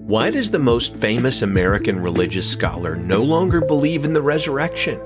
Why does the most famous American religious scholar no longer believe in the resurrection?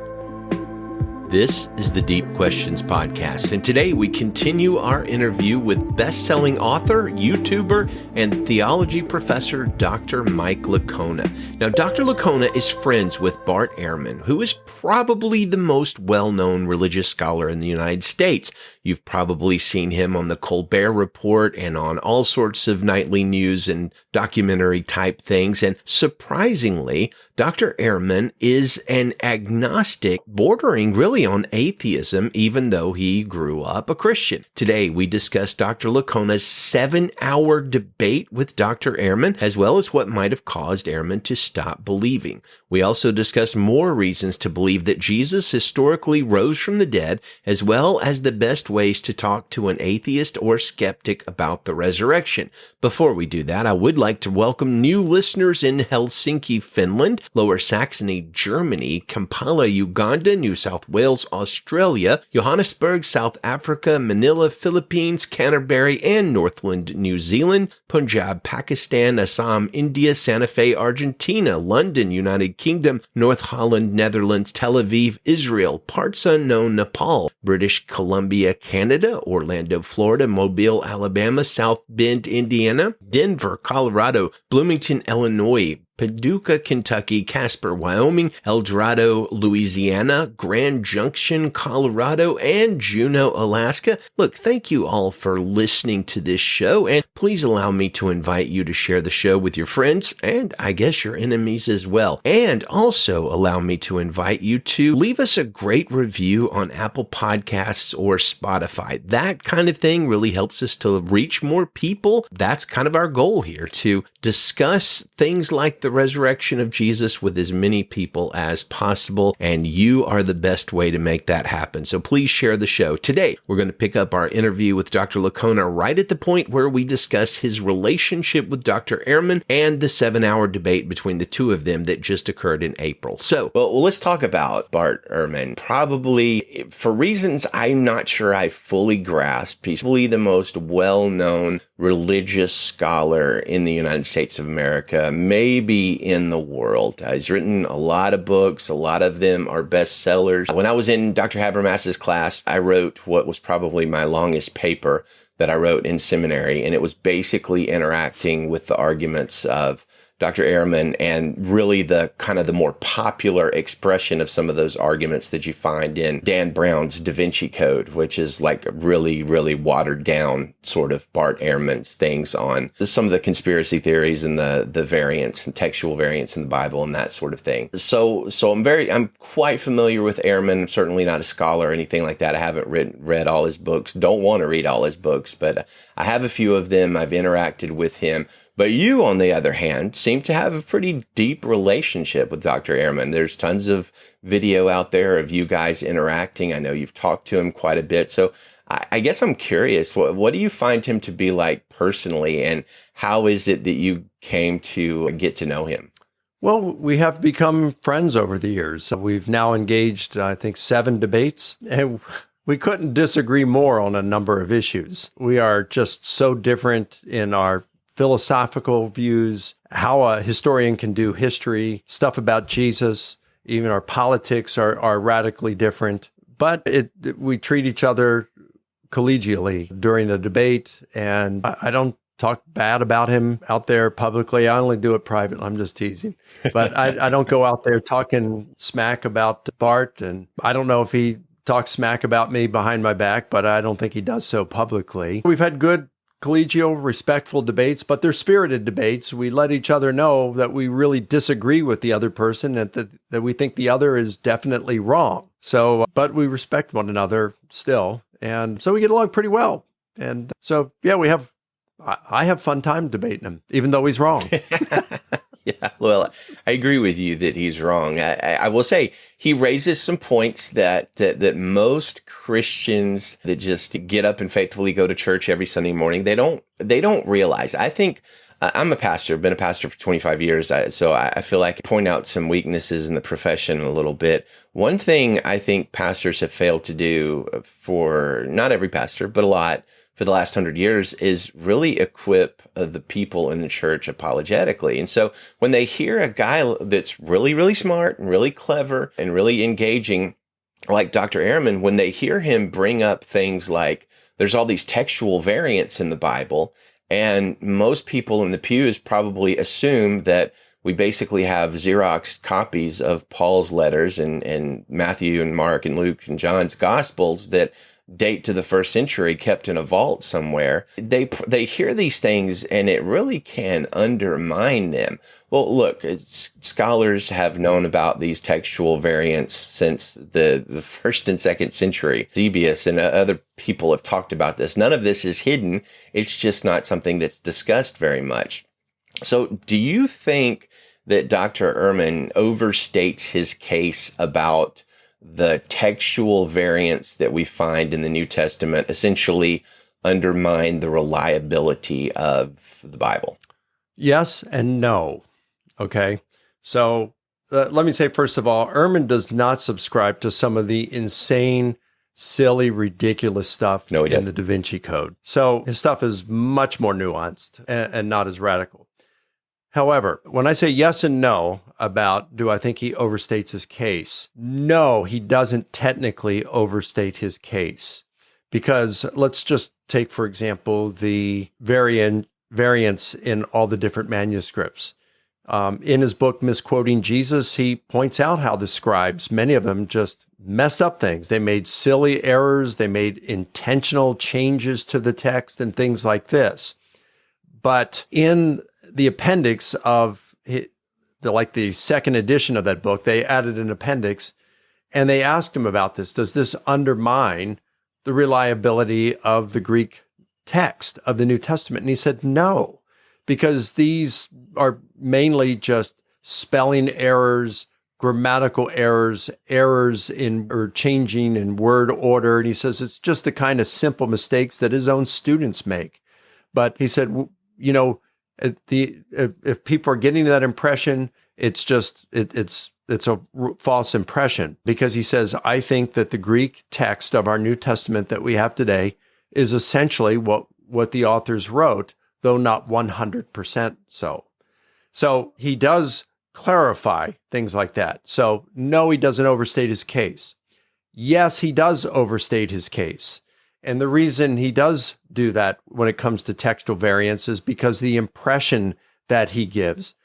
This is the Deep Questions Podcast, and today we continue our interview with best-selling author, YouTuber, and theology professor Dr. Mike Licona. Now, Dr. Licona is friends with Bart Ehrman, who is probably the most well-known religious scholar in the United States. You've probably seen him on the Colbert Report and on all sorts of nightly news and documentary type things, and surprisingly, Dr. Ehrman is an agnostic, bordering really on atheism, even though he grew up a Christian. Today, we discuss Dr. Licona's 7-hour debate with Dr. Ehrman, as well as what might have caused Ehrman to stop believing. We also discuss more reasons to believe that Jesus historically rose from the dead, as well as the best ways to talk to an atheist or skeptic about the resurrection. Before we do that, I would like to welcome new listeners in Helsinki, Finland, Lower Saxony, Germany, Kampala, Uganda, New South Wales, Australia, Johannesburg, South Africa, Manila, Philippines, Canterbury, and Northland, New Zealand, Punjab, Pakistan, Assam, India, Santa Fe, Argentina, London, United Kingdom, North Holland, Netherlands, Tel Aviv, Israel, parts unknown, Nepal, British Columbia, Canada, Orlando, Florida, Mobile, Alabama, South Bend, Indiana, Denver, Colorado, Bloomington, Illinois, Paducah, Kentucky, Casper, Wyoming, El Dorado, Louisiana, Grand Junction, Colorado, and Juneau, Alaska. Look, thank you all for listening to this show, and please allow me to invite you to share the show with your friends, and I guess your enemies as well. And also allow me to invite you to leave us a great review on Apple Podcasts or Spotify. That kind of thing really helps us to reach more people. That's kind of our goal here, to discuss things like the resurrection of Jesus with as many people as possible, and you are the best way to make that happen. So please share the show. Today, we're going to pick up our interview with Dr. Licona right at the point where we discuss his relationship with Dr. Ehrman and the 7-hour debate between the two of them that just occurred in April. So, well, let's talk about Bart Ehrman. Probably, for reasons I'm not sure I fully grasp, he's probably the most well-known religious scholar in the United States of America, maybe in the world. He's written a lot of books. A lot of them are bestsellers. When I was in Dr. Habermas's class, I wrote what was probably my longest paper that I wrote in seminary, and it was basically interacting with the arguments of Dr. Ehrman and really the kind of the more popular expression of some of those arguments that you find in Dan Brown's Da Vinci Code, which is like really, really watered down sort of Bart Ehrman's things on some of the conspiracy theories and the variants and textual variants in the Bible and that sort of thing. So I'm quite familiar with Ehrman. I'm certainly not a scholar or anything like that. I haven't read all his books, don't want to read all his books, but I have a few of them. I've interacted with him. But you, on the other hand, seem to have a pretty deep relationship with Dr. Ehrman. There's tons of video out there of you guys interacting. I know you've talked to him quite a bit. So I guess I'm curious, what do you find him to be like personally, and how is it that you came to get to know him? Well, we have become friends over the years. We've now engaged, I think, 7 debates, and we couldn't disagree more on a number of issues. We are just so different in our philosophical views, how a historian can do history, stuff about Jesus, even our politics are radically different. But we treat each other collegially during the debate, and I don't talk bad about him out there publicly. I only do it privately. I'm just teasing. But I don't go out there talking smack about Bart, and I don't know if he talks smack about me behind my back, but I don't think he does so publicly. We've had good collegial, respectful debates, but they're spirited debates. We let each other know that we really disagree with the other person and that we think the other is definitely wrong. So, but we respect one another still. And so we get along pretty well. And so, yeah, I have fun time debating him, even though he's wrong. Yeah, well, I agree with you that he's wrong. I will say he raises some points that most Christians that just get up and faithfully go to church every Sunday morning, they don't realize. I think I'm a pastor, been a pastor for 25 years, so I feel like I point out some weaknesses in the profession a little bit. One thing I think pastors have failed to do, for not every pastor, but a lot, for the last 100 years is really equip the people in the church apologetically. And so when they hear a guy that's really, really smart and really clever and really engaging, like Dr. Ehrman, when they hear him bring up things like there's all these textual variants in the Bible, and most people in the pews probably assume that we basically have Xerox copies of Paul's letters and Matthew and Mark and Luke and John's Gospels that date to the first century, kept in a vault somewhere. They hear these things and it really can undermine them. Well, look, scholars have known about these textual variants since the first and second century. Eusebius and other people have talked about this. None of this is hidden. It's just not something that's discussed very much. So do you think that Dr. Ehrman overstates his case about the textual variants that we find in the New Testament essentially undermine the reliability of the Bible? Yes and no. Okay. So let me say, first of all, Ehrman does not subscribe to some of the insane, silly, ridiculous stuff in the Da Vinci Code. So his stuff is much more nuanced and not as radical. However, when I say yes and no about do I think he overstates his case, no, he doesn't technically overstate his case. Because let's just take, for example, the variants in all the different manuscripts. In his book, Misquoting Jesus, he points out how the scribes, many of them just messed up things. They made silly errors. They made intentional changes to the text and things like this. But in the appendix of the second edition of that book, they added an appendix and they asked him about this. Does this undermine the reliability of the Greek text of the New Testament? And he said, no, because these are mainly just spelling errors, grammatical errors, errors in or changing in word order. And he says it's just the kind of simple mistakes that his own students make. But he said, if people are getting that impression, it's a false impression, because he says, I think that the Greek text of our New Testament that we have today is essentially what the authors wrote, though not 100% so. So he does clarify things like that. So no, he doesn't overstate his case. Yes, he does overstate his case. And the reason he does do that when it comes to textual variants is because the impression that he gives.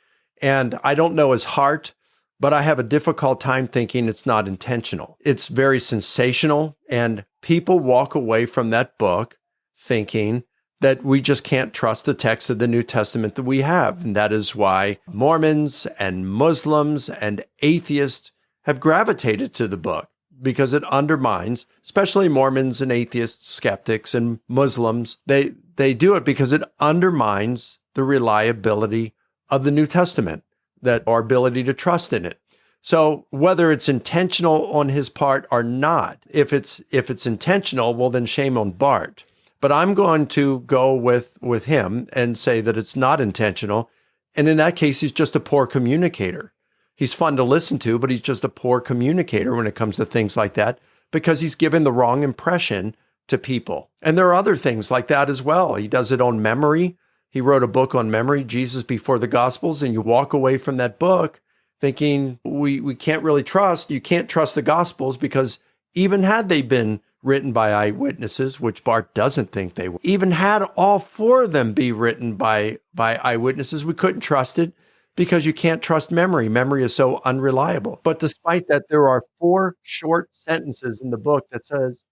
And I don't know his heart, but I have a difficult time thinking it's not intentional. It's very sensational, and people walk away from that book thinking that we just can't trust the text of the New Testament that we have. And that is why Mormons and Muslims and atheists have gravitated to the book, because it undermines, especially Mormons and atheists, skeptics and Muslims. They do it because it undermines the reliability of the New Testament, that our ability to trust in it. So whether it's intentional on his part or not, if it's intentional, well, then shame on Bart. But I'm going to go with him and say that it's not intentional. And in that case, he's just a poor communicator. He's fun to listen to, but he's just a poor communicator when it comes to things like that, because he's given the wrong impression to people. And there are other things like that as well. He does it on memory. He wrote a book on memory, Jesus Before the Gospels, and you walk away from that book thinking we can't really trust. You can't trust the Gospels because even had they been written by eyewitnesses, which Bart doesn't think they were, even had all four of them be written by eyewitnesses, we couldn't trust it, because you can't trust memory. Memory is so unreliable. But despite that, there are 4 short sentences in the book that says,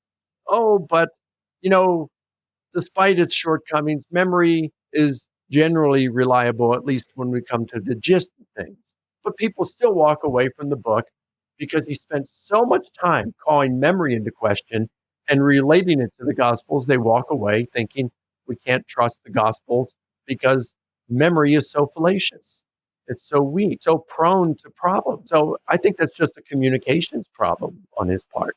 oh, but, despite its shortcomings, memory is generally reliable, at least when we come to the gist of things. But people still walk away from the book because he spent so much time calling memory into question and relating it to the Gospels. They walk away thinking we can't trust the Gospels because memory is so fallacious. It's so weak, so prone to problems. So I think that's just a communications problem on his part.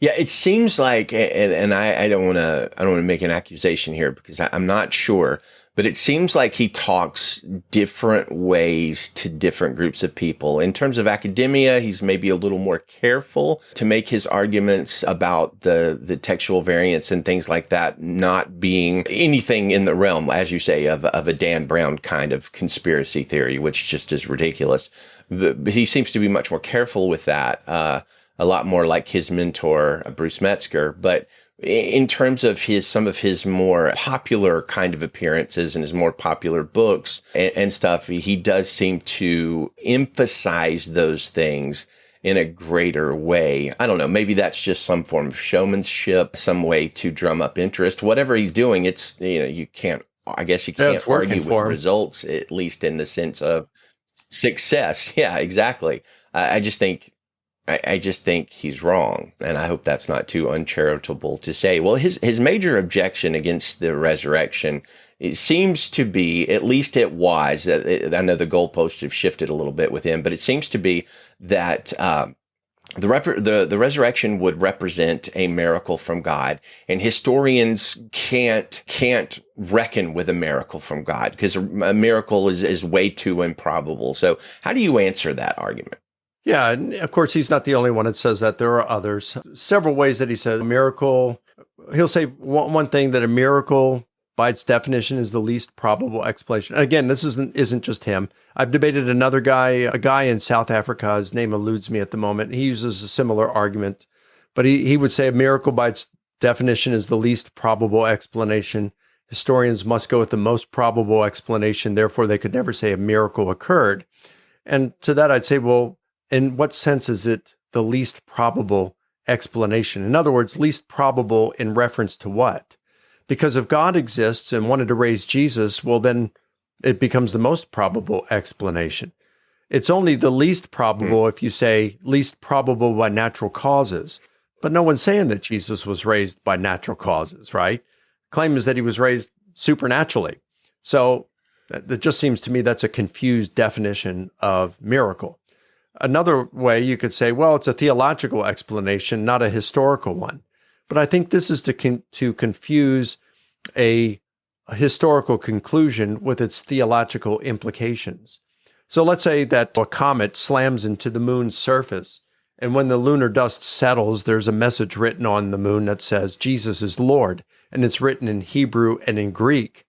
Yeah, it seems like, and I don't want to make an accusation here because I'm not sure, but it seems like he talks different ways to different groups of people. In terms of academia, he's maybe a little more careful to make his arguments about the textual variants and things like that not being anything in the realm, as you say, of a Dan Brown kind of conspiracy theory, which just is ridiculous. But he seems to be much more careful with that, a lot more like his mentor, Bruce Metzger. But in terms of some of his more popular kind of appearances and his more popular books and stuff, he does seem to emphasize those things in a greater way. I don't know, maybe that's just some form of showmanship, some way to drum up interest. Whatever he's doing, you can't argue with results, at least in the sense of success. Yeah, exactly. I just think he's wrong, and I hope that's not too uncharitable to say. Well, his major objection against the resurrection, it seems to be, at least it was, I know the goalposts have shifted a little bit with him, but it seems to be that the resurrection would represent a miracle from God, and historians can't reckon with a miracle from God because a miracle is way too improbable. So how do you answer that argument? Yeah, and of course, he's not the only one that says that. There are others. Several ways that he says a miracle. He'll say one thing, that a miracle, by its definition, is the least probable explanation. Again, this isn't just him. I've debated another guy, a guy in South Africa. His name eludes me at the moment. He uses a similar argument, but he would say a miracle, by its definition, is the least probable explanation. Historians must go with the most probable explanation. Therefore, they could never say a miracle occurred. And to that, I'd say, well, in what sense is it the least probable explanation? In other words, least probable in reference to what? Because if God exists and wanted to raise Jesus, well, then it becomes the most probable explanation. It's only the least probable if you say least probable by natural causes. But no one's saying that Jesus was raised by natural causes, right? Claim is that he was raised supernaturally. So that just seems to me that's a confused definition of miracle. Another way you could say, well, it's a theological explanation, not a historical one. But I think this is to confuse a historical conclusion with its theological implications. So let's say that a comet slams into the moon's surface, and when the lunar dust settles, there's a message written on the moon that says, Jesus is Lord, and it's written in Hebrew and in Greek.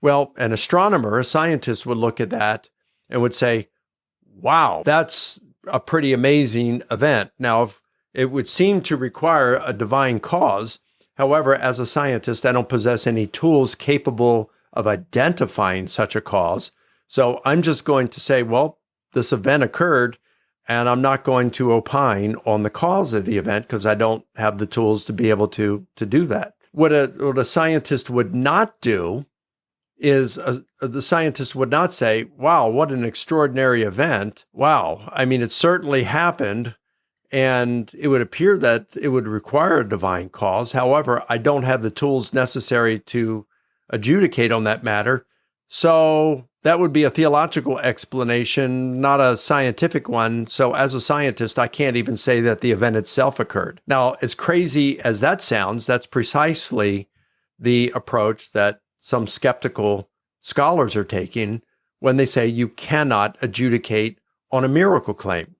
Well, an astronomer, a scientist, would look at that and would say, wow, that's a pretty amazing event. Now, if it would seem to require a divine cause. However, as a scientist, I don't possess any tools capable of identifying such a cause. So I'm just going to say, well, this event occurred, and I'm not going to opine on the cause of the event because I don't have the tools to be able to do that. What a scientist would not do is the scientist would not say, wow, what an extraordinary event. Wow, I mean, it certainly happened, and it would appear that it would require a divine cause. However, I don't have the tools necessary to adjudicate on that matter. So that would be a theological explanation, not a scientific one. So as a scientist, I can't even say that the event itself occurred. Now, as crazy as that sounds, that's precisely the approach that some skeptical scholars are taking when they say you cannot adjudicate on a miracle claim.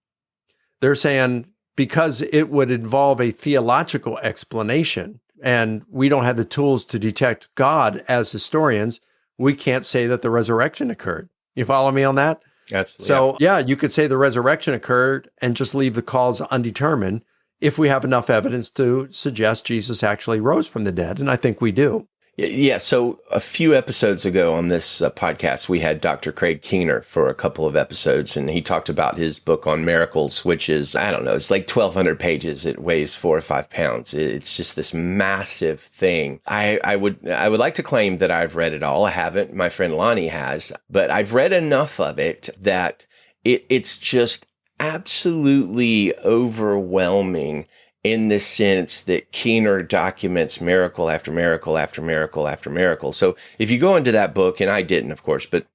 They're saying because it would involve a theological explanation and we don't have the tools to detect God as historians, we can't say that the resurrection occurred. You follow me on that? Absolutely. So, yeah, you could say the resurrection occurred and just leave the cause undetermined if we have enough evidence to suggest Jesus actually rose from the dead, and I think we do. Yeah, so a few episodes ago on this podcast, we had Dr. Craig Keener for a couple of episodes, and he talked about his book on miracles, which is, I don't know, it's like 1,200 pages. It weighs 4 or 5 pounds. It's just this massive thing. I would like to claim that I've read it all. I haven't. My friend Lonnie has, but I've read enough of it that it's just absolutely overwhelming, in the sense that Keener documents miracle after miracle after miracle after miracle. So if you go into that book, and I didn't, of course, but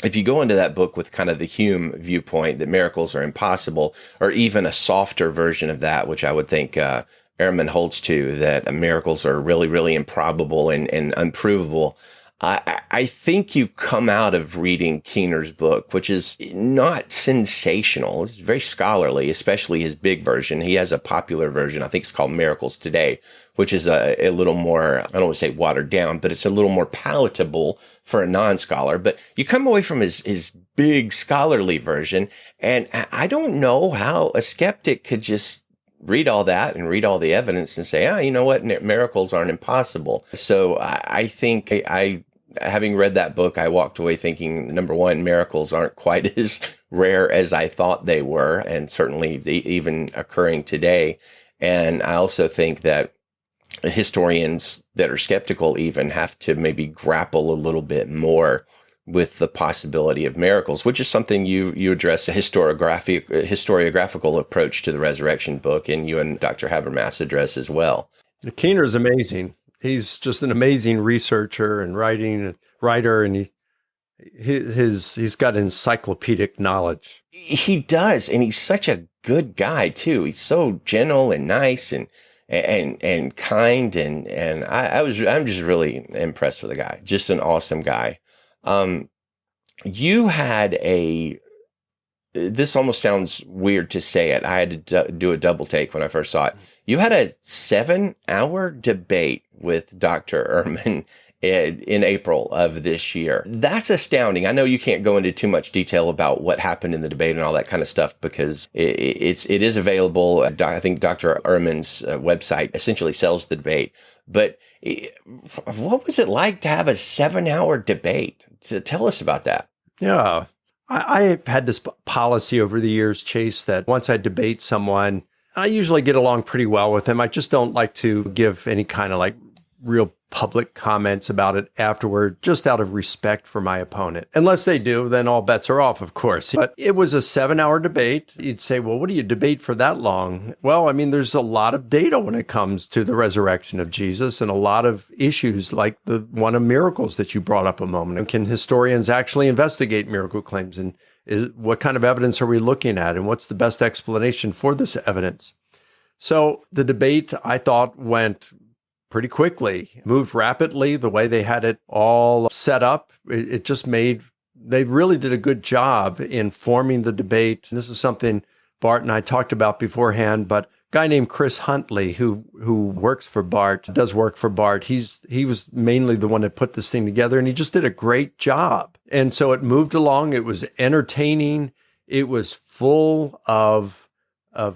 if you go into that book with kind of the Hume viewpoint that miracles are impossible, or even a softer version of that, which I would think Ehrman holds to, that miracles are really, really improbable and unprovable, I think you come out of reading Keener's book, which is not sensational. It's very scholarly, especially his big version. He has a popular version. I think it's called Miracles Today, which is a little more, I don't want to say watered down, but it's a little more palatable for a non-scholar. But you come away from his big scholarly version, and I don't know how a skeptic could just read all that and read all the evidence and say, you know what, miracles aren't impossible. So I think having read that book, I walked away thinking, number one, miracles aren't quite as rare as I thought they were, and certainly even occurring today. And I also think that historians that are skeptical even have to maybe grapple a little bit more with the possibility of miracles, which is something you address a historiographical approach to the resurrection book, and you and Dr. Habermas address as well. Keener is amazing. He's just an amazing researcher and writer, and he's got encyclopedic knowledge. He does, and he's such a good guy too. He's so gentle and nice and kind, and I'm just really impressed with the guy. Just an awesome guy. You had this almost sounds weird to say it. I had to do a double take when I first saw it. You had a 7-hour debate with Dr. Ehrman in April of this year. That's astounding. I know you can't go into too much detail about what happened in the debate and all that kind of stuff because it is available. I think Dr. Ehrman's website essentially sells the debate. But what was it like to have a 7-hour debate? So tell us about that. Yeah. I've had this policy over the years, Chase, that once I debate someone, I usually get along pretty well with them. I just don't like to give any kind of real public comments about it afterward, just out of respect for my opponent. Unless they do, then all bets are off, of course. But it was a 7-hour debate. You'd say, well, what do you debate for that long? Well, I mean, there's a lot of data when it comes to the resurrection of Jesus and a lot of issues like the one of miracles that you brought up a moment. And can historians actually investigate miracle claims? And what kind of evidence are we looking at? And what's the best explanation for this evidence? So the debate, I thought, went pretty quickly, moved rapidly, the way they had it all set up. It just they really did a good job in forming the debate. And this is something Bart and I talked about beforehand, but a guy named Chris Huntley, who works for Bart, does work for Bart, he was mainly the one that put this thing together, and he just did a great job. And so it moved along. It was entertaining. It was full of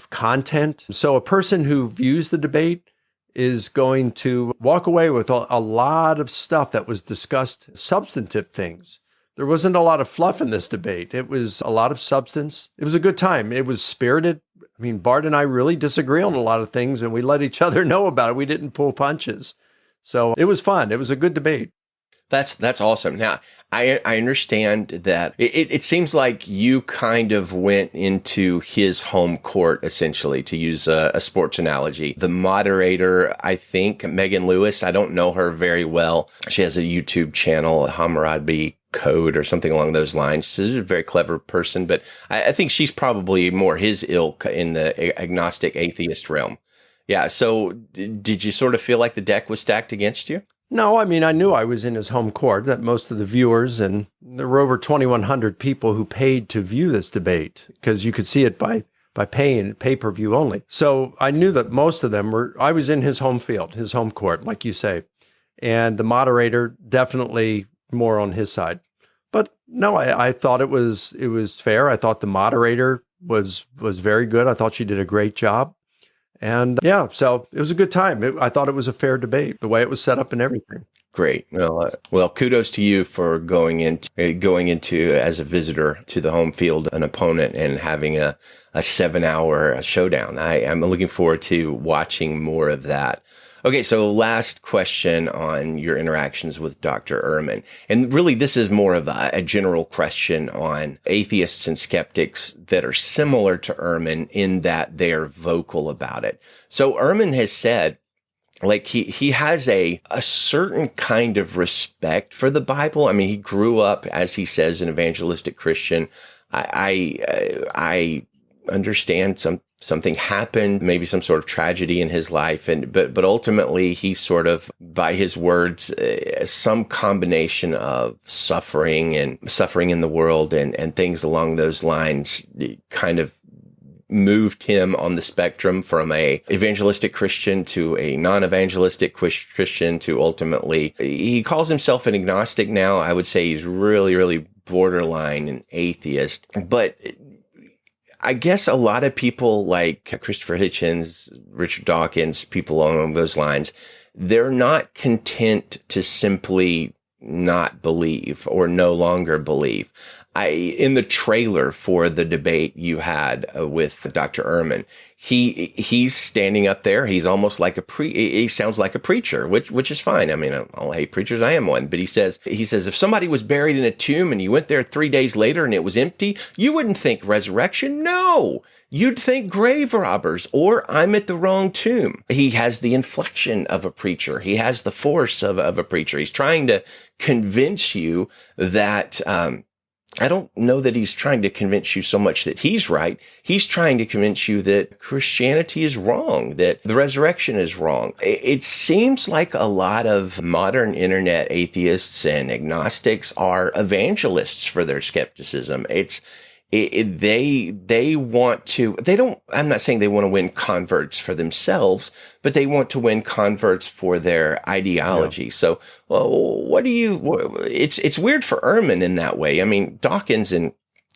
content. So a person who views the debate is going to walk away with a lot of stuff that was discussed, substantive things. There wasn't a lot of fluff in this debate. It was a lot of substance. It was a good time. It was spirited. I mean, Bart and I really disagree on a lot of things, and we let each other know about it. We didn't pull punches. So it was fun. It was a good debate. That's awesome. Now, I understand that it seems like you kind of went into his home court, essentially, to use a sports analogy. The moderator, I think, Megan Lewis, I don't know her very well. She has a YouTube channel, Hammurabi Code or something along those lines. She's a very clever person, but I think she's probably more his ilk in the agnostic atheist realm. Yeah. So did you sort of feel like the deck was stacked against you? No, I mean, I knew I was in his home court, that most of the viewers, and there were over 2,100 people who paid to view this debate because you could see it by paying pay-per-view only. So I knew that most of them I was in his home field, his home court, like you say. And the moderator definitely more on his side. But no, I thought it was fair. I thought the moderator was very good. I thought she did a great job. And yeah, so it was a good time. I thought it was a fair debate, the way it was set up and everything. Great. Well, kudos to you for going into as a visitor to the home field, an opponent, and having a 7-hour showdown. I'm looking forward to watching more of that. Okay, so last question on your interactions with Dr. Ehrman. And really, this is more of a general question on atheists and skeptics that are similar to Ehrman in that they are vocal about it. So Ehrman has said, like, he has a certain kind of respect for the Bible. I mean, he grew up, as he says, an evangelistic Christian. I understand something happened, maybe some sort of tragedy in his life, but ultimately he sort of, by his words, some combination of suffering in the world and things along those lines kind of moved him on the spectrum from a evangelistic Christian to a non-evangelistic Christian to ultimately, he calls himself an agnostic now. I would say he's really, really borderline an atheist. But I guess a lot of people like Christopher Hitchens, Richard Dawkins, people along those lines, they're not content to simply not believe or no longer believe. In the trailer for the debate you had with Dr. Ehrman, he's standing up there. He's almost like he sounds like a preacher, which is fine. I mean, I'll hate preachers. I am one. But he says, if somebody was buried in a tomb and you went there 3 days later and it was empty, you wouldn't think resurrection. No, you'd think grave robbers or I'm at the wrong tomb. He has the inflection of a preacher. He has the force of a preacher. He's trying to convince you that, I don't know that he's trying to convince you so much that he's right. He's trying to convince you that Christianity is wrong, that the resurrection is wrong. It seems like a lot of modern internet atheists and agnostics are evangelists for their skepticism. They want to, I'm not saying they want to win converts for themselves, but they want to win converts for their ideology. Yeah. So, it's weird for Ehrman in that way. I mean, Dawkins and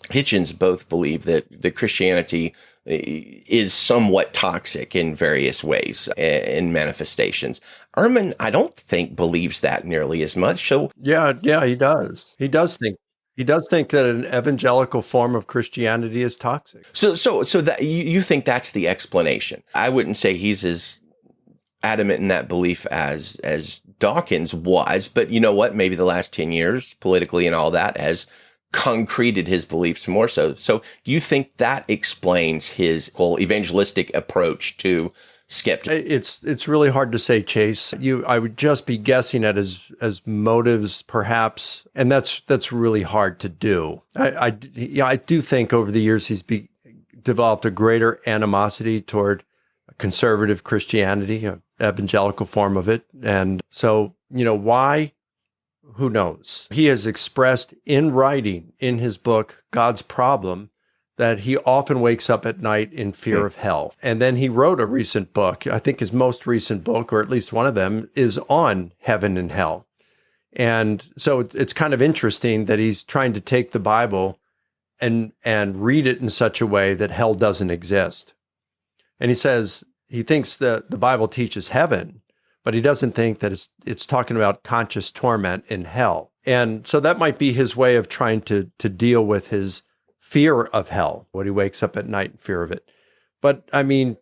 Hitchens both believe that Christianity is somewhat toxic in various ways in manifestations. Ehrman, I don't think believes that nearly as much. So yeah, he does. He does think that an evangelical form of Christianity is toxic. So that you think that's the explanation. I wouldn't say he's as adamant in that belief as Dawkins was, but you know what? Maybe the last 10 years politically and all that has concreted his beliefs more so. So do you think that explains his whole evangelistic approach to skeptics? It's really hard to say, Chase. I would just be guessing at as motives, perhaps, and that's really hard to do. I do think over the years he's developed a greater animosity toward conservative Christianity, an evangelical form of it, and so why? Who knows? He has expressed in writing in his book God's Problem that he often wakes up at night in fear of hell. And then he wrote a recent book. I think his most recent book, or at least one of them, is on heaven and hell. And so it's kind of interesting that he's trying to take the Bible and read it in such a way that hell doesn't exist. And he says he thinks that the Bible teaches heaven, but he doesn't think that it's talking about conscious torment in hell. And so that might be his way of trying to deal with his fear of hell, when he wakes up at night in fear of it. But I mean,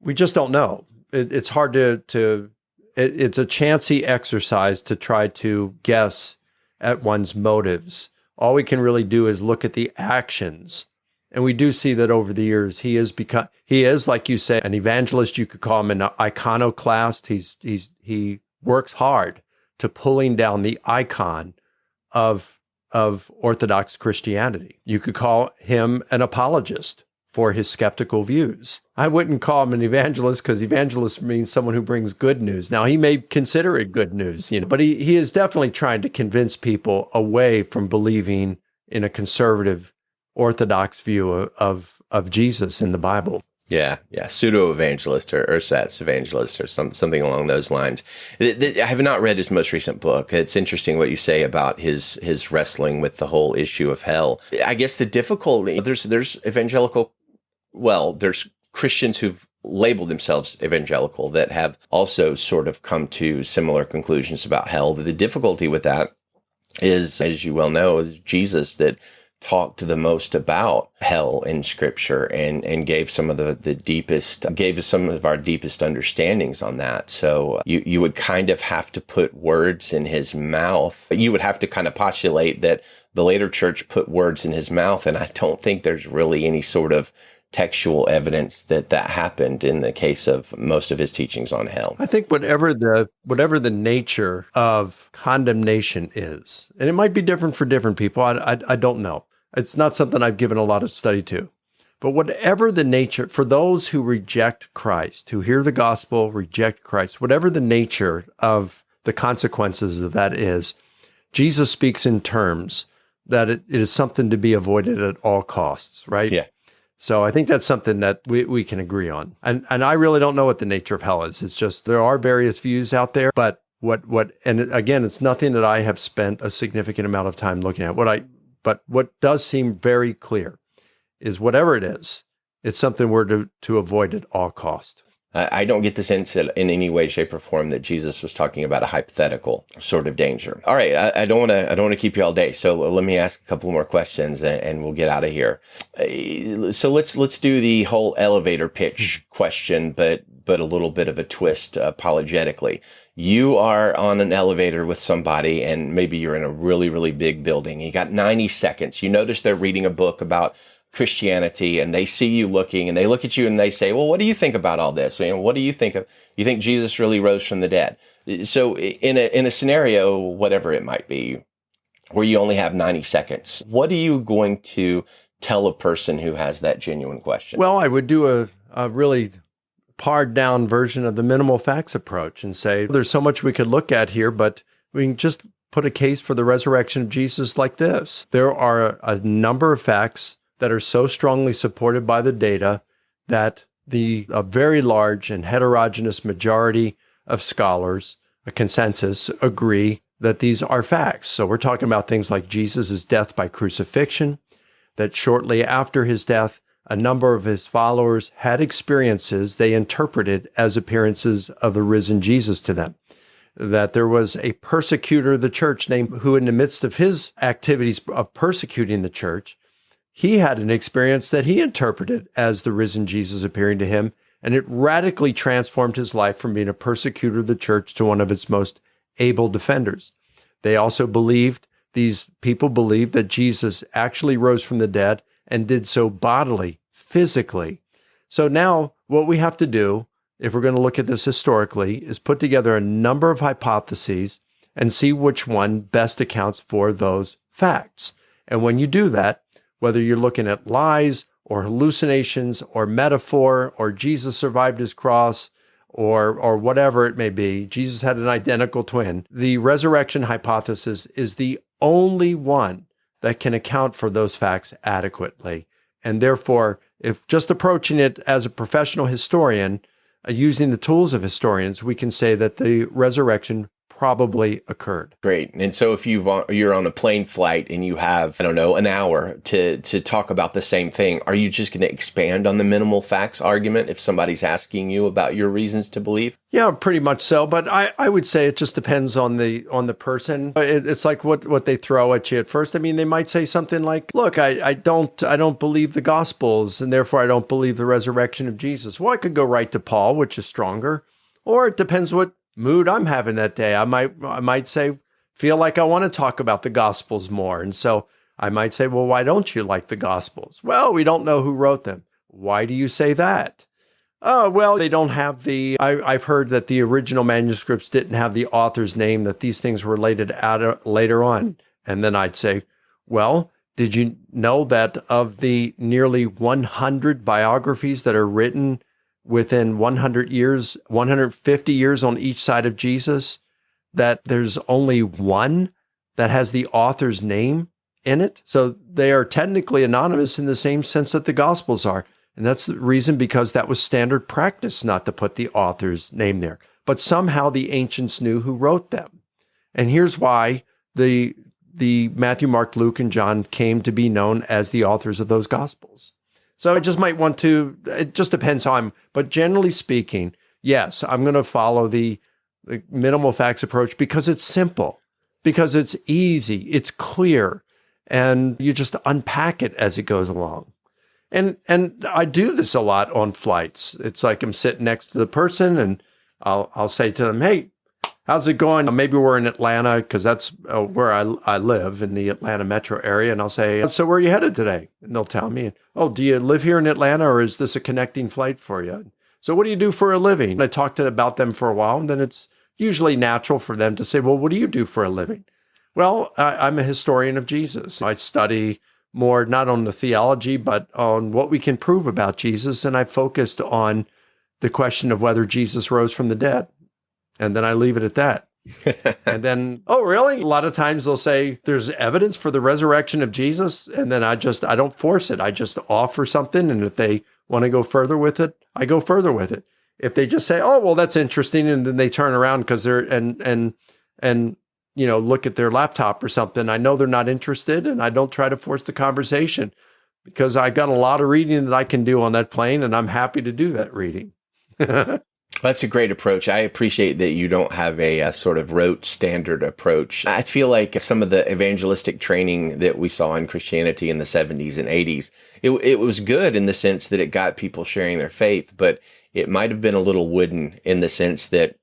we just don't know. It's hard it's a chancy exercise to try to guess at one's motives. All we can really do is look at the actions. And we do see that over the years, he is, like you say, an evangelist. You could call him an iconoclast. He works hard to pulling down the icon of Orthodox Christianity. You could call him an apologist for his skeptical views. I wouldn't call him an evangelist because evangelist means someone who brings good news. Now, he may consider it good news, but he is definitely trying to convince people away from believing in a conservative Orthodox view of Jesus in the Bible. Yeah. Pseudo-evangelist or ersatz evangelist or something along those lines. I have not read his most recent book. It's interesting what you say about his wrestling with the whole issue of hell. I guess the difficulty, there's Christians who've labeled themselves evangelical that have also sort of come to similar conclusions about hell. The difficulty with that is, as you well know, is Jesus that talked the most about hell in Scripture and gave some of gave us some of our deepest understandings on that. So you would kind of have to put words in his mouth. You would have to kind of postulate that the later church put words in his mouth, and I don't think there's really any sort of textual evidence that happened in the case of most of his teachings on hell. I think whatever the nature of condemnation is, and it might be different for different people, I don't know. It's not something I've given a lot of study to. But whatever the nature, for those who reject Christ, who hear the gospel, reject Christ, whatever the nature of the consequences of that is, Jesus speaks in terms that it is something to be avoided at all costs, right? Yeah. So I think that's something that we can agree on. And I really don't know what the nature of hell is. It's just there are various views out there, but and again, it's nothing that I have spent a significant amount of time looking at. But what does seem very clear is whatever it is, it's something we're to avoid at all cost. I don't get the sense in any way, shape, or form that Jesus was talking about a hypothetical sort of danger. All right, I don't want to keep you all day, so let me ask a couple more questions, and we'll get out of here. So let's do the whole elevator pitch question, but a little bit of a twist apologetically. You are on an elevator with somebody, and maybe you're in a really, really big building. You got 90 seconds. You notice they're reading a book about Christianity, and they see you looking, and they look at you and they say, well, what do you think about all this? What do you think of, you think Jesus really rose from the dead? So in a scenario, whatever it might be, where you only have 90 seconds, what are you going to tell a person who has that genuine question? Well, I would do a really pared down version of the minimal facts approach and say, there's so much we could look at here, but we can just put a case for the resurrection of Jesus like this. There are a number of facts that are so strongly supported by the data that a very large and heterogeneous majority of scholars, a consensus, agree that these are facts. So we're talking about things like Jesus' death by crucifixion, that shortly after his death, a number of his followers had experiences they interpreted as appearances of the risen Jesus to them, that there was a persecutor of the church who in the midst of his activities of persecuting the church, he had an experience that he interpreted as the risen Jesus appearing to him, and it radically transformed his life from being a persecutor of the church to one of its most able defenders. These people believed that Jesus actually rose from the dead and did so bodily, physically. So now what we have to do, if we're going to look at this historically, is put together a number of hypotheses and see which one best accounts for those facts. And when you do that, whether you're looking at lies or hallucinations or metaphor or Jesus survived his cross or whatever it may be, Jesus had an identical twin. The resurrection hypothesis is the only one that can account for those facts adequately. And therefore, if just approaching it as a professional historian, using the tools of historians, we can say that the resurrection probably occurred. Great. And so if you're on a plane flight and you have, an hour to talk about the same thing, are you just going to expand on the minimal facts argument if somebody's asking you about your reasons to believe? Yeah, pretty much so. But I would say it just depends on the person. It's like what they throw at you at first. I mean, they might say something like, look, I don't believe the Gospels, and therefore I don't believe the resurrection of Jesus. Well, I could go right to Paul, which is stronger. Or it depends what mood I'm having that day. I might say, feel like I want to talk about the Gospels more. And so I might say, well, why don't you like the Gospels? Well, we don't know who wrote them. Why do you say that? Oh, well, they don't have I've heard that the original manuscripts didn't have the author's name, that these things were later on. And then I'd say, well, did you know that of the nearly 100 biographies that are written within 150 years on each side of Jesus, that there's only one that has the author's name in it? So they are technically anonymous in the same sense that the Gospels are. And that's the reason, because that was standard practice not to put the author's name there. But somehow the ancients knew who wrote them. And here's why the Matthew, Mark, Luke, and John came to be known as the authors of those Gospels. So I just might want to, it just depends how but generally speaking, yes, I'm going to follow the minimal facts approach because it's simple, because it's easy, it's clear, and you just unpack it as it goes along. And I do this a lot on flights. It's like I'm sitting next to the person and I'll say to them, hey, how's it going? Maybe we're in Atlanta, because that's where I live, in the Atlanta metro area. And I'll say, so where are you headed today? And they'll tell me, oh, do you live here in Atlanta, or is this a connecting flight for you? So what do you do for a living? And I talk about them for a while, and then it's usually natural for them to say, well, what do you do for a living? Well, I'm a historian of Jesus. I study more not on the theology, but on what we can prove about Jesus. And I focused on the question of whether Jesus rose from the dead. And then I leave it at that. And then, oh, really? A lot of times they'll say there's evidence for the resurrection of Jesus. And then I don't force it. I just offer something. And if they want to go further with it, I go further with it. If they just say, oh, well, that's interesting. And then they turn around because they're, and, look at their laptop or something. I know they're not interested, and I don't try to force the conversation because I got a lot of reading that I can do on that plane, and I'm happy to do that reading. That's a great approach. I appreciate that you don't have a sort of rote standard approach. I feel like some of the evangelistic training that we saw in Christianity in the 70s and 80s, it was good in the sense that it got people sharing their faith, but it might have been a little wooden in the sense that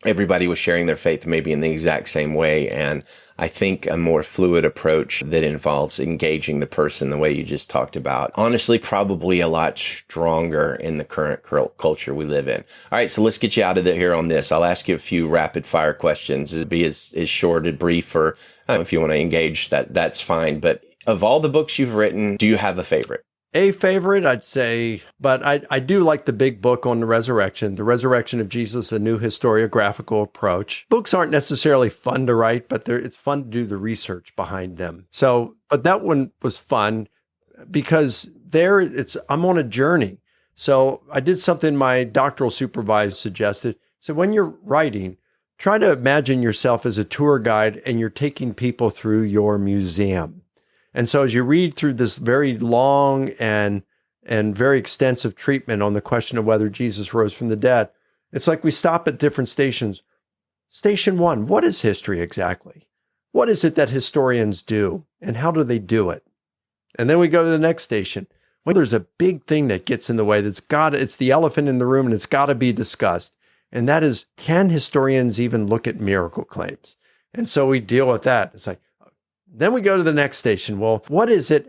everybody was sharing their faith maybe in the exact same way. And I think a more fluid approach that involves engaging the person the way you just talked about, honestly, probably a lot stronger in the current culture we live in. All right, so let's get you out of here on this. I'll ask you a few rapid fire questions. It'll be as short and brief, or if you want to engage, that's fine. But of all the books you've written, do you have a favorite? A favorite, I'd say, but I do like the big book on the resurrection of Jesus, a new historiographical approach. Books aren't necessarily fun to write, but it's fun to do the research behind them. So, but that one was fun because I'm on a journey. So I did something my doctoral supervisor suggested. So when you're writing, try to imagine yourself as a tour guide and you're taking people through your museum. And so as you read through this very long and very extensive treatment on the question of whether Jesus rose from the dead, it's like we stop at different stations. Station 1, what is history exactly? What is it that historians do, and how do they do it? And then we go to the next station. Well, there's a big thing that gets in the way it's the elephant in the room, and it's got to be discussed. And that is, can historians even look at miracle claims? And so we deal with that. It's like, then we go to the next station. Well, what is it?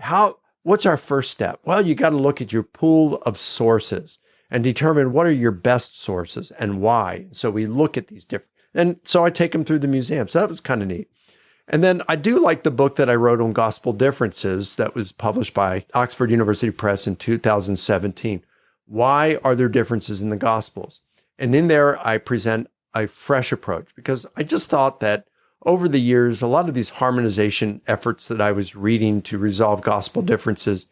What's our first step? Well, you got to look at your pool of sources and determine what are your best sources and why. So we look at these different, and so I take them through the museum. So that was kind of neat. And then I do like the book that I wrote on gospel differences that was published by Oxford University Press in 2017. Why are there differences in the gospels? And in there, I present a fresh approach because I just thought that over the years, a lot of these harmonization efforts that I was reading to resolve gospel differences,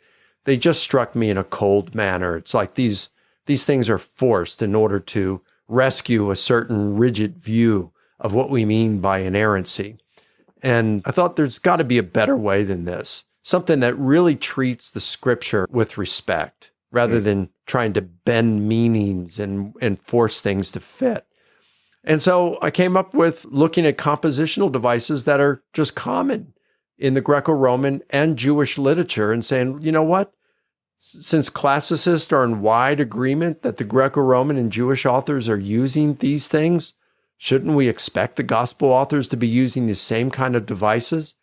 they just struck me in a cold manner. It's like these things are forced in order to rescue a certain rigid view of what we mean by inerrancy. And I thought there's got to be a better way than this, something that really treats the scripture with respect rather than trying to bend meanings and force things to fit. And so I came up with looking at compositional devices that are just common in the Greco-Roman and Jewish literature and saying, you know what? Since classicists are in wide agreement that the Greco-Roman and Jewish authors are using these things, shouldn't we expect the gospel authors to be using the same kind of devices?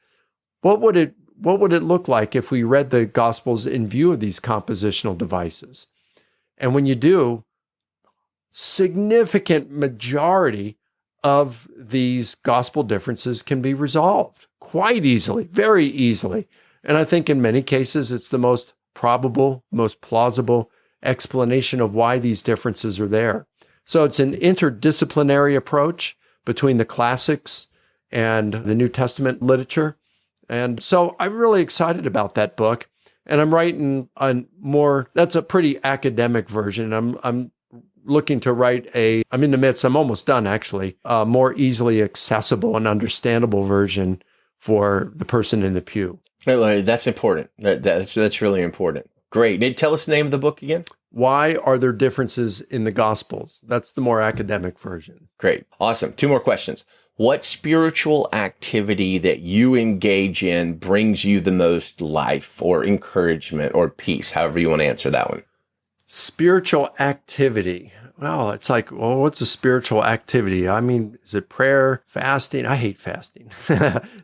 What would it look like if we read the gospels in view of these compositional devices? And when you do, significant majority of these gospel differences can be resolved quite easily, very easily. And I think in many cases, it's the most probable, most plausible explanation of why these differences are there. So it's an interdisciplinary approach between the classics and the New Testament literature. And so I'm really excited about that book. And I'm writing on that's a pretty academic version. I'm looking to write I'm almost done actually, a more easily accessible and understandable version for the person in the pew. That's important. That's really important. Great. Tell us the name of the book again. Why are there differences in the Gospels? That's the more academic version. Great. Awesome. 2 more questions. What spiritual activity that you engage in brings you the most life or encouragement or peace? However you want to answer that one. Spiritual activity. Well, it's like, what's a spiritual activity? I mean, is it prayer, fasting? I hate fasting.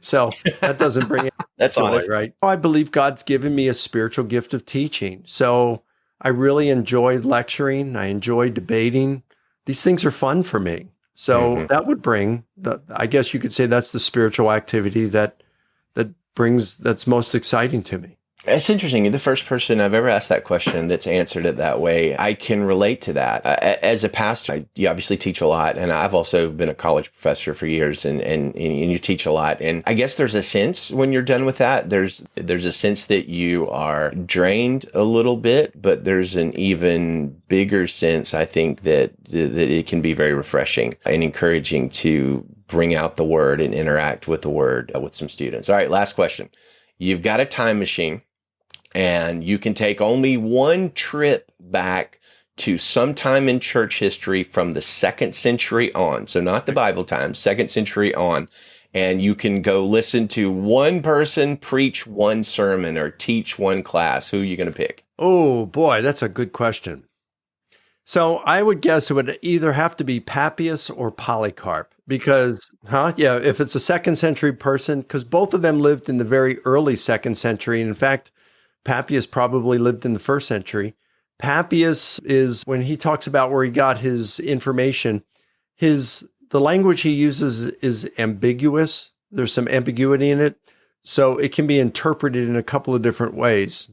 So that doesn't bring it. That's joy, honest. Right? I believe God's given me a spiritual gift of teaching. So I really enjoy lecturing. I enjoy debating. These things are fun for me. So that would bring I guess you could say that's the spiritual activity that's most exciting to me. It's interesting. You're the first person I've ever asked that question that's answered it that way. I can relate to that. As a pastor, you obviously teach a lot, and I've also been a college professor for years, and you teach a lot. And I guess there's a sense when you're done with that, there's a sense that you are drained a little bit, but there's an even bigger sense, I think, that it can be very refreshing and encouraging to bring out the word and interact with the word with some students. All right, last question. You've got a time machine, and you can take only one trip back to some time in church history from the 2nd century on. So not the Bible times, 2nd century on. And you can go listen to one person preach one sermon or teach one class. Who are you going to pick? Oh, boy, that's a good question. So I would guess it would either have to be Papias or Polycarp because, if it's a 2nd century person, because both of them lived in the very early 2nd century. And in fact, Papias probably lived in the 1st century. Papias is, when he talks about where he got his information, the language he uses is ambiguous. There's some ambiguity in it. So it can be interpreted in a couple of different ways.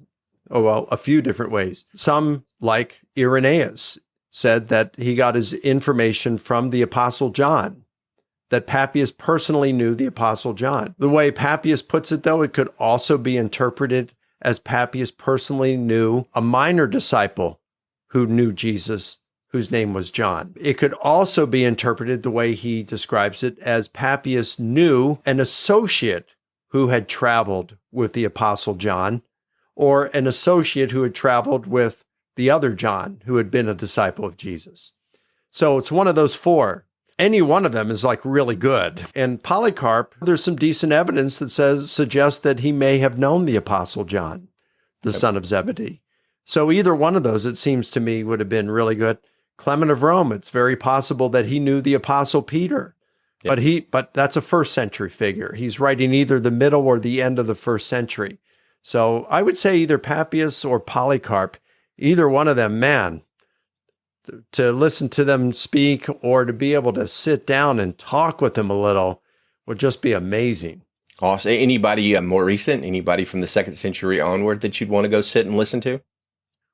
A few different ways. Some, like Irenaeus, said that he got his information from the Apostle John, that Papias personally knew the Apostle John. The way Papias puts it, though, it could also be interpreted as Papias personally knew a minor disciple who knew Jesus, whose name was John. It could also be interpreted the way he describes it as Papias knew an associate who had traveled with the Apostle John, or an associate who had traveled with the other John, who had been a disciple of Jesus. So it's one of those four. Any one of them is like really good. And Polycarp, there's some decent evidence that suggests that he may have known the Apostle John, the son of Zebedee. So either one of those, it seems to me, would have been really good. Clement of Rome, it's very possible that he knew the Apostle Peter. Yep. But that's a 1st century figure. He's writing either the middle or the end of the 1st century. So I would say either Papias or Polycarp, either one of them, man, to listen to them speak or to be able to sit down and talk with them a little would just be amazing. Awesome. Anybody more recent? Anybody from the 2nd century onward that you'd want to go sit and listen to?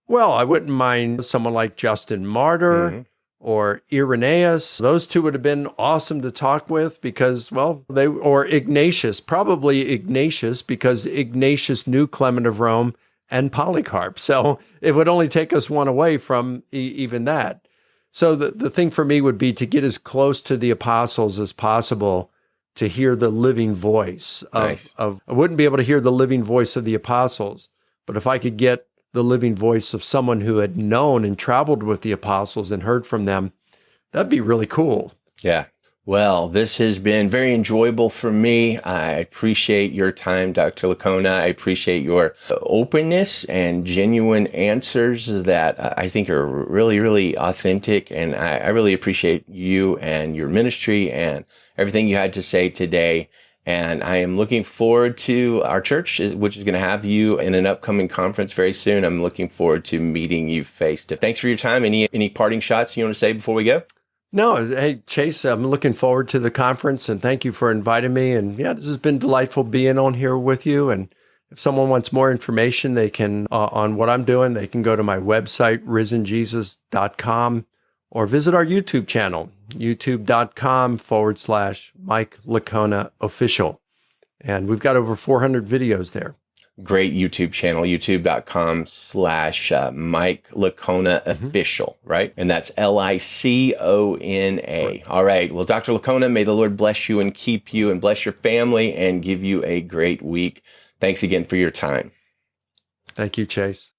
Well, I wouldn't mind someone like Justin Martyr or Irenaeus. Those two would have been awesome to talk with because, or Ignatius, probably Ignatius, because Ignatius knew Clement of Rome and Polycarp. So it would only take us one away from even that. So the thing for me would be to get as close to the apostles as possible to hear the living voice of I wouldn't be able to hear the living voice of the apostles, but if I could get the living voice of someone who had known and traveled with the apostles and heard from them, that'd be really cool. Yeah. Well, this has been very enjoyable for me. I appreciate your time, Dr. Licona. I appreciate your openness and genuine answers that I think are really, really authentic. And I really appreciate you and your ministry and everything you had to say today. And I am looking forward to our church, which is going to have you in an upcoming conference very soon. I'm looking forward to meeting you face to face. Thanks for your time. Any parting shots you want to say before we go? No, hey, Chase, I'm looking forward to the conference and thank you for inviting me. And this has been delightful being on here with you. And if someone wants more information, they can, on what I'm doing, they can go to my website, risenjesus.com, or visit our YouTube channel, youtube.com/Mike Licona official. And we've got over 400 videos there. Great YouTube channel, youtube.com/Mike Licona official, right? And that's Licona. All right. Well, Dr. Licona, may the Lord bless you and keep you and bless your family and give you a great week. Thanks again for your time. Thank you, Chase.